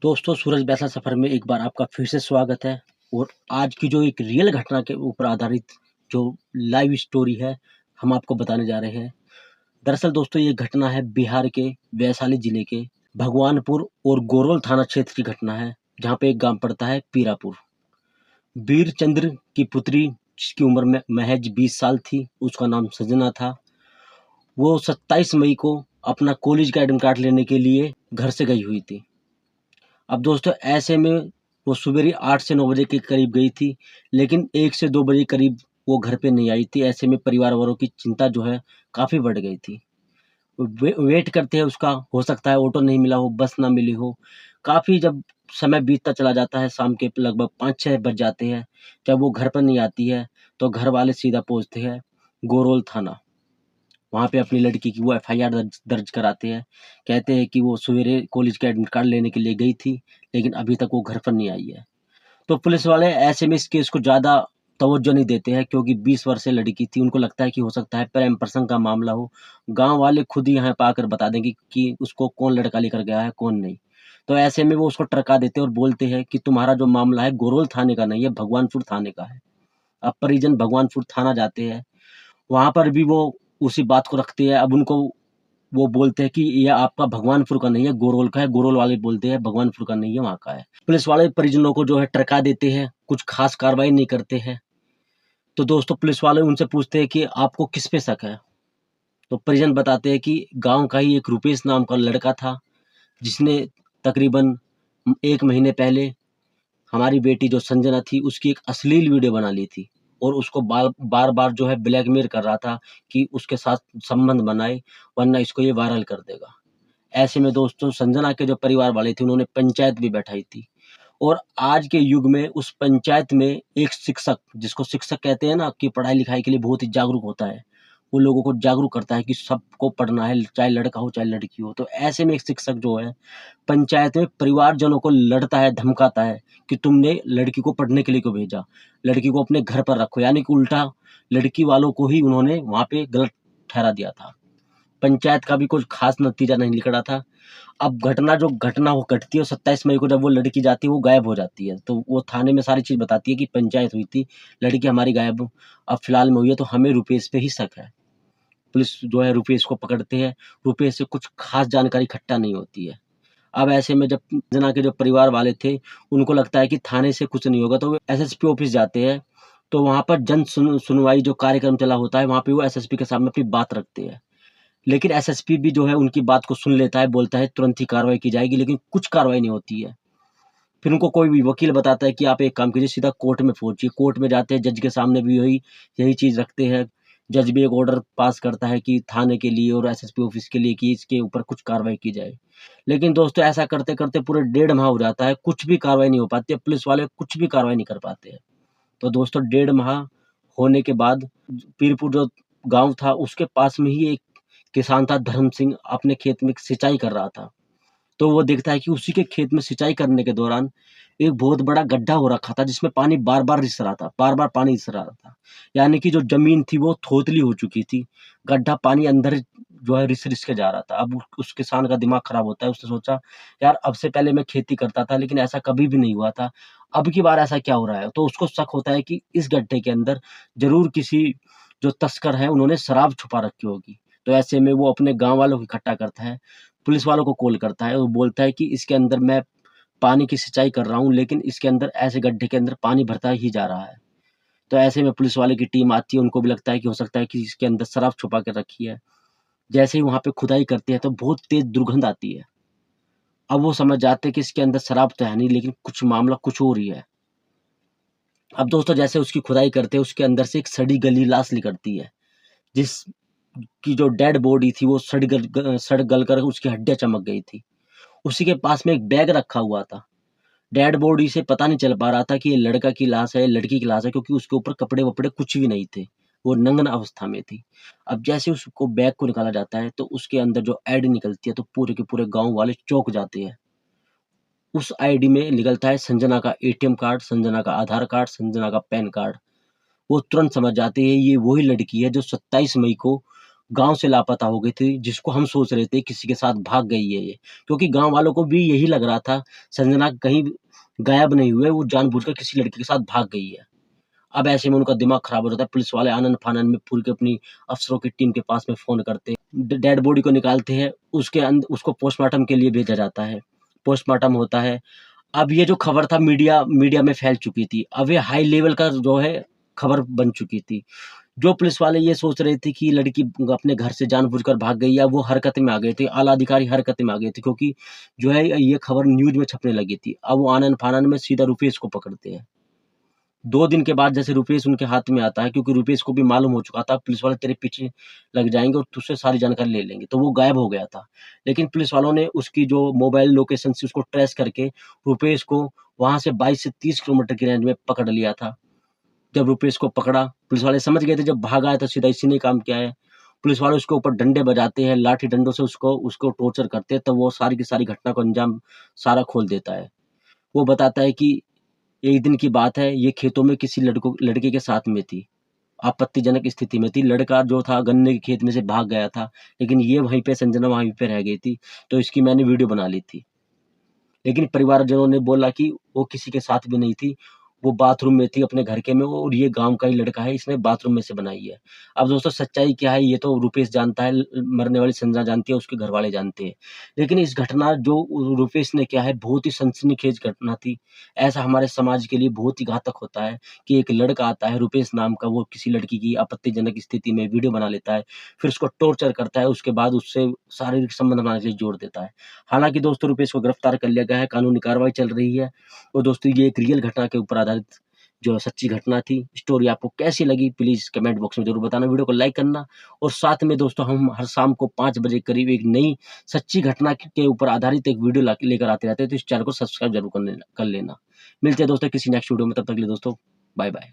दोस्तों, सूरज बैसा सफ़र में एक बार आपका फिर से स्वागत है। और आज की जो एक रियल घटना के ऊपर आधारित जो लाइव स्टोरी है, हम आपको बताने जा रहे हैं। दरअसल दोस्तों, ये घटना है बिहार के वैशाली जिले के भगवानपुर और गोरौल थाना क्षेत्र की घटना है, जहाँ पे एक गाँव पड़ता है पीरापुर। वीरचंद्र की पुत्री, जिसकी उम्र में महज 20 साल थी, उसका नाम संजना था। वो 27 मई को अपना कॉलेज का एडमिट कार्ड लेने के लिए घर से गई हुई थी। अब दोस्तों, ऐसे में वो सुबेरे 8 से 9 बजे के करीब गई थी, लेकिन 1 से 2 बजे करीब वो घर पे नहीं आई थी। ऐसे में परिवार वालों की चिंता जो है काफ़ी बढ़ गई थी। वेट करते हैं उसका, हो सकता है ऑटो नहीं मिला हो, बस ना मिली हो। काफ़ी जब समय बीतता चला जाता है, शाम के लगभग 5-6 बज जाते हैं, जब वो घर पर नहीं आती है, तो घर वाले सीधा पहुँचते हैं गोरोल थाना। वहाँ पे अपनी लड़की की वो एफआईआर दर्ज कराते हैं। कहते हैं कि वो सवेरे कॉलेज का एडमिट कार्ड लेने के लिए गई थी, लेकिन अभी तक वो घर पर नहीं आई है। तो पुलिस वाले ऐसे में इस केस को ज़्यादा तवज्जो नहीं देते हैं, क्योंकि 20 वर्षीय लड़की थी। उनको लगता है कि हो सकता है प्रेम प्रसंग का मामला हो। गाँव वाले खुद ही यहाँ पे आकर बता देंगे कि उसको कौन लड़का लेकर गया है, कौन नहीं। तो ऐसे में वो उसको टरका देते हैं और बोलते हैं कि तुम्हारा जो मामला है गोरोल थाने का नहीं है, भगवानपुर थाने का है। अब परिजन भगवानपुर थाना जाते हैं। वहाँ पर भी वो उसी बात को रखते हैं। अब उनको वो बोलते हैं कि ये आपका भगवानपुर का नहीं है, गोरोल का है। गोरोल वाले बोलते हैं भगवानपुर का नहीं है, वहाँ का है। पुलिस वाले परिजनों को जो है टरका देते हैं, कुछ खास कार्रवाई नहीं करते हैं। तो दोस्तों, पुलिस वाले उनसे पूछते हैं कि आपको किस पे शक है? तो परिजन बताते हैं कि गाँव का ही एक रुपेश नाम का लड़का था, जिसने तकरीबन 1 महीने पहले हमारी बेटी जो संजना थी, उसकी एक अश्लील वीडियो बना ली थी और उसको बार-बार जो है ब्लैकमेल कर रहा था कि उसके साथ संबंध बनाए, वरना इसको ये वायरल कर देगा। ऐसे में दोस्तों, संजना के जो परिवार वाले थे, उन्होंने पंचायत भी बैठाई थी। और आज के युग में उस पंचायत में एक शिक्षक, जिसको शिक्षक कहते हैं ना, कि पढ़ाई-लिखाई के लिए बहुत ही जागरूक होता है। वो लोगों को जागरूक करता है कि सबको पढ़ना है, चाहे लड़का हो, चाहे लड़की हो। तो ऐसे में एक शिक्षक जो है, पंचायत में परिवारजनों को लड़ता है, धमकाता है कि तुमने लड़की को पढ़ने के लिए क्यों भेजा? लड़की को अपने घर पर रखो। यानी कि उल्टा लड़की वालों को ही उन्होंने वहाँ पे गलत ठहरा दिया था। पंचायत का भी कुछ ख़ास नतीजा नहीं निकला था। अब घटना वो घटती है, 27 मई को जब वो लड़की जाती है, वो गायब हो जाती है। तो वो थाने में सारी चीज़ बताती है कि पंचायत हुई थी, लड़की हमारी गायब अब फ़िलहाल में हुई है, तो हमें रुपेश पे ही शक है। पुलिस जो है रुपेश को पकड़ते हैं, रुपेश से कुछ ख़ास जानकारी इकट्ठा नहीं होती है। अब ऐसे में जब जना के जो परिवार वाले थे, उनको लगता है कि थाने से कुछ नहीं होगा, तो वो एसएसपी ऑफ़िस जाते हैं। तो वहाँ पर सुनवाई जो कार्यक्रम चला होता है, वहाँ पे वो एसएसपी के सामने अपनी बात रखते हैं। लेकिन एसएसपी भी जो है उनकी बात को सुन लेता है, बोलता है तुरंत ही कार्रवाई की जाएगी, लेकिन कुछ कार्रवाई नहीं होती है। फिर उनको कोई भी वकील बताता है कि आप एक काम कीजिए, सीधा कोर्ट में पहुँचिए। कोर्ट में जाते हैं, जज के सामने भी यही चीज़ रखते हैं। जज भी एक ऑर्डर पास करता है कि थाने के लिए और एसएसपी ऑफ़िस के लिए कि इसके ऊपर कुछ कार्रवाई की जाए। लेकिन दोस्तों, ऐसा करते-करते पूरे 1.5 माह हो जाता है, कुछ भी कार्रवाई नहीं हो पाती है, पुलिस वाले कुछ भी कार्रवाई नहीं कर पाते हैं। तो दोस्तों, 1.5 माह होने के बाद पीरपुर जो गाँव था, उसके पास में ही एक किसान था धर्म सिंह, अपने खेत में सिंचाई कर रहा था। तो वो देखता है कि उसी के खेत में सिंचाई करने के दौरान एक बहुत बड़ा गड्ढा हो रखा था, जिसमें पानी बार-बार रिस रहा था, बार-बार पानी रिस रहा था। यानी कि जो ज़मीन थी वो खोखली हो चुकी थी, गड्ढा पानी अंदर जो है रिस-रिस के जा रहा था। अब उस किसान का दिमाग खराब होता है, उसने सोचा, यार अब से पहले मैं खेती करता था, लेकिन ऐसा कभी भी नहीं हुआ था, अब की बार ऐसा क्या हो रहा है? तो उसको शक होता है कि इस गड्ढे के अंदर ज़रूर किसी जो तस्कर हैं, उन्होंने शराब छुपा रखी होगी। तो ऐसे में वो अपने गाँव वालों को इकट्ठा करता है, पुलिस वालों को कॉल करता है और बोलता है कि इसके अंदर मैं पानी की सिंचाई कर रहा हूँ, लेकिन इसके अंदर ऐसे गड्ढे के अंदर पानी भरता ही जा रहा है। तो ऐसे में पुलिस वाले की टीम आती है, उनको भी लगता है कि हो सकता है कि इसके अंदर शराब छुपा के रखी है। जैसे ही वहाँ पे खुदाई करते हैं, तो बहुत तेज़ दुर्गंध आती है। अब वो समझ जाते हैं कि इसके अंदर शराब तो है नहीं, लेकिन कुछ मामला कुछ और ही है। अब दोस्तों, जैसे उसकी खुदाई करते हैं, उसके अंदर से एक सड़ी-गली लाश निकलती है, जिसकी जो डेड बॉडी थी, वो सड़ गल कर उसकी हड्डियाँ चमक गई थी। उसी के पास में एक बैग रखा हुआ था। डेड बॉडी से पता नहीं चल पा रहा था कि ये लड़का की लाश है, लड़की की लाश है, क्योंकि उसके ऊपर कपड़े-वपड़े कुछ भी नहीं थे। वो नग्न अवस्था में थी। अब जैसे उसको बैग को निकाला जाता है, तो उसके अंदर जो आईडी निकलती है, तो पूरे के पूरे गाँव वाले चौंक जाते हैं। उस आईडी में निकलता है संजना का एटीएम कार्ड, संजना का आधार कार्ड, संजना का पैन कार्ड। वो तुरंत समझ जाते हैं ये वही लड़की है जो 27 मई को गाँव से लापता हो गई थी, जिसको हम सोच रहे थे किसी के साथ भाग गई है ये। क्योंकि गाँव वालों को भी यही लग रहा था संजना कहीं गायब नहीं हुए, वो जानबूझकर किसी लड़के के साथ भाग गई है। अब ऐसे में उनका दिमाग खराब हो जाता है, पुलिस वाले आनन-फानन में पूरी की अपनी अफ़सरों की टीम के पास में फ़ोन करते हैं। डेड बॉडी को निकालते हैं, उसको पोस्टमार्टम के लिए भेजा जाता है। पोस्टमार्टम होता है। अब ये जो खबर था मीडिया में फैल चुकी थी। अब ये हाई लेवल का जो है खबर बन चुकी थी। जो पुलिस वाले ये सोच रहे थे कि लड़की अपने घर से जानबूझकर भाग गई है, वो हरकत में आ गए थे, आला अधिकारी हरकत में आ गए थे, क्योंकि जो है ये खबर न्यूज़ में छपने लगी थी। अब वो आनन-फानन में सीधा रुपेश को पकड़ते हैं। 2 दिन के बाद जैसे रुपेश उनके हाथ में आता है, क्योंकि रुपेश को भी मालूम हो चुका था पुलिस वाले तेरे पीछे लग जाएँगे और तुझसे सारी जानकारी ले लेंगे, तो वो गायब हो गया था। लेकिन पुलिस वालों ने उसकी जो मोबाइल लोकेशन से उसको ट्रेस करके रुपेश को वहाँ से 22 से 30 किलोमीटर की रेंज में पकड़ लिया था। जब रुपेश को पकड़ा, पुलिस वाले समझ गए थे जब भागा है तो सीधा इसी ने काम किया है। पुलिस वाले उसके ऊपर डंडे बजाते हैं, लाठी डंडों से उसको टॉर्चर करते हैं, तब वो सारी की सारी घटना को अंजाम सारा खोल देता है। वो बताता है कि एक दिन की बात है, ये खेतों में किसी लड़के के साथ में थी। आपत्तिजनक स्थिति में थी। लड़का जो था गन्ने के खेत में से भाग गया था, लेकिन ये वहीं पे संजना वहीं पे रह गई थी, तो इसकी मैंने वीडियो बना ली थी। लेकिन परिवारजनों ने बोला कि वो किसी के साथ भी नहीं थी, वो बाथरूम में थी अपने घर के में और ये गाँव का ही लड़का है, इसने बाथरूम में से बनाई है। अब दोस्तों सच्चाई क्या है ये तो रूपेश जानता है, मरने वाली संजना जानती है, उसके घरवाले जानते हैं। लेकिन इस घटना जो रूपेश ने किया है बहुत ही सनसनीखेज घटना थी। ऐसा हमारे समाज के लिए बहुत ही घातक होता है कि एक लड़का आता है रूपेश नाम का, वो किसी लड़की की आपत्तिजनक स्थिति में वीडियो बना लेता है, फिर उसको टॉर्चर करता है, उसके बाद उससे शारीरिक संबंध बनाने के लिए जोड़ देता है। हालाँकि दोस्तों रुपेश को गिरफ्तार कर लिया गया है, कानूनी कार्रवाई चल रही है और दोस्तों ये एक रियल घटना के ऊपर आधारित जो सच्ची घटना थी। स्टोरी आपको कैसी लगी प्लीज़ कमेंट बॉक्स में ज़रूर बताना, वीडियो को लाइक करना और साथ में दोस्तों हम हर शाम को 5 बजे करीब एक नई सच्ची घटना के ऊपर आधारित एक वीडियो लेकर आते रहते हैं, तो इस चैनल को सब्सक्राइब ज़रूर कर लेना। मिलते हैं दोस्तों किसी नेक्स्ट वीडियो में, तब तक के लिए दोस्तों बाय-बाय।